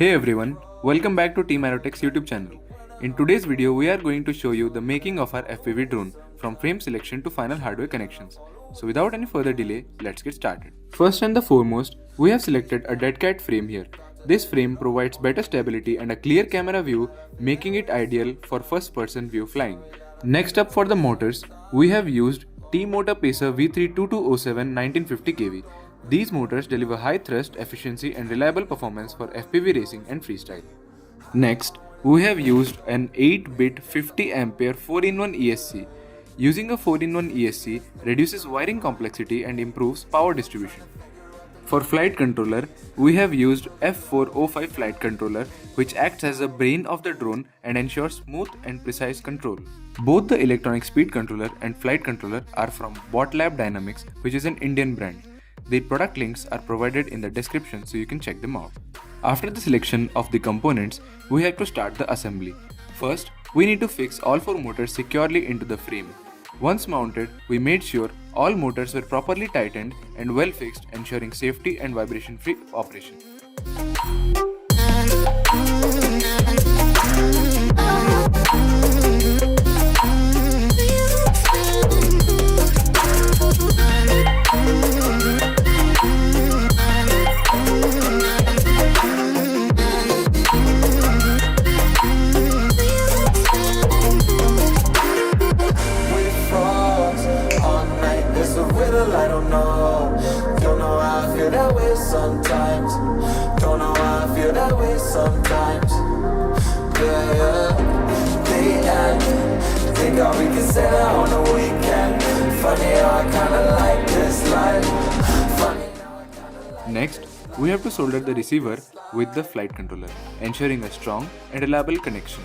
Hey everyone, welcome back to Team Aerotech's YouTube channel. In today's video, we are going to show you the making of our FPV drone from frame selection to final hardware connections. So without any further delay, let's get started. First and the foremost, we have selected a dead cat frame here. This frame provides better stability and a clear camera view, making it ideal for first person view flying. Next up for the motors, we have used T-Motor Pacer V32207 1950 kV. These motors deliver high thrust, efficiency and reliable performance for FPV racing and freestyle. Next, we have used an 8-bit 50A 4-in-1 ESC. Using a 4-in-1 ESC reduces wiring complexity and improves power distribution. For flight controller, we have used F405 flight controller, which acts as the brain of the drone and ensures smooth and precise control. Both the electronic speed controller and flight controller are from BotLab Dynamics, which is an Indian brand. The product links are provided in the description so you can check them out. After the selection of the components, we have to start the assembly. First, we need to fix all 4 motors securely into the frame. Once mounted, we made sure all motors were properly tightened and well fixed, ensuring safety and vibration-free operation. I don't know how I feel that way sometimes. Don't know how I feel that way sometimes. Yeah. The end. Think how we can say that on the weekend. Funny how I kinda like this life. Funny how I kinda like. Next, we have to solder the receiver with the flight controller, ensuring a strong and reliable connection.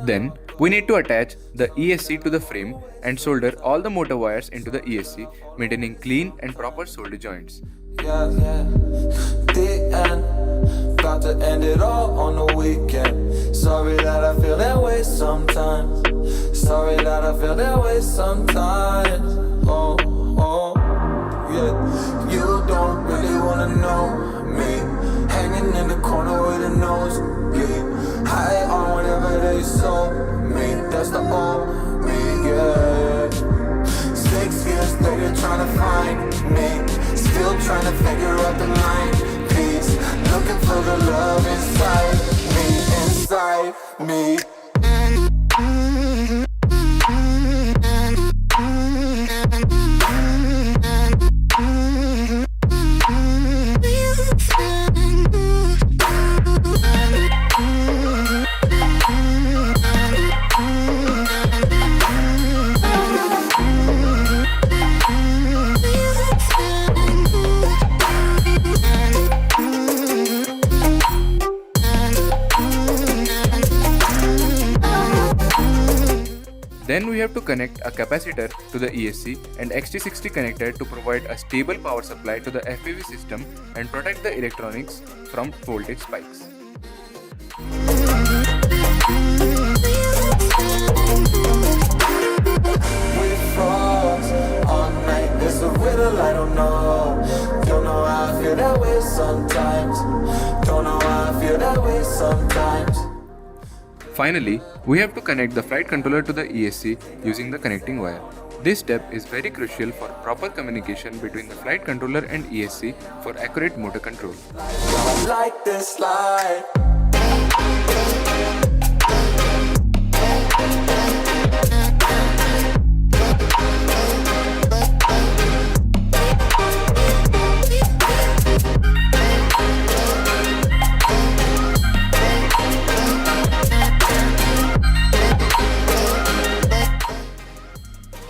Then, we need to attach the ESC to the frame and solder all the motor wires into the ESC, maintaining clean and proper solder joints. Yeah. The end. About to end it all on the weekend. Sorry that I feel that way sometimes. Sorry that I feel that way sometimes. Oh, yeah. You don't really wanna know me. Hanging in the corner with a nosebleed. High on whatever they sold me. That's the old me, yeah. 6 years later trying to find me. Still trying to figure out the line piece. Looking for the love inside me. Then we have to connect a capacitor to the ESC and XT60 connector to provide a stable power supply to the FPV system and protect the electronics from voltage spikes. We froze all night, it's a riddle, I don't know. Don't know how I feel that way sometimes. Don't know how I feel that way sometimes. Finally, we have to connect the flight controller to the ESC using the connecting wire. This step is very crucial for proper communication between the flight controller and ESC for accurate motor control. I like this life.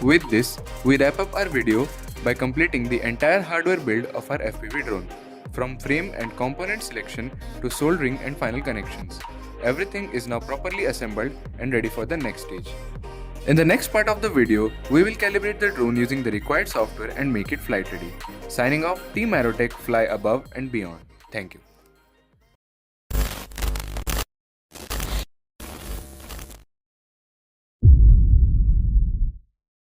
With this, we wrap up our video by completing the entire hardware build of our FPV drone, from frame and component selection to soldering and final connections. Everything is now properly assembled and ready for the next stage. In the next part of the video, we will calibrate the drone using the required software and make it flight ready. Signing off, Team Aerotech, fly above and beyond. Thank you.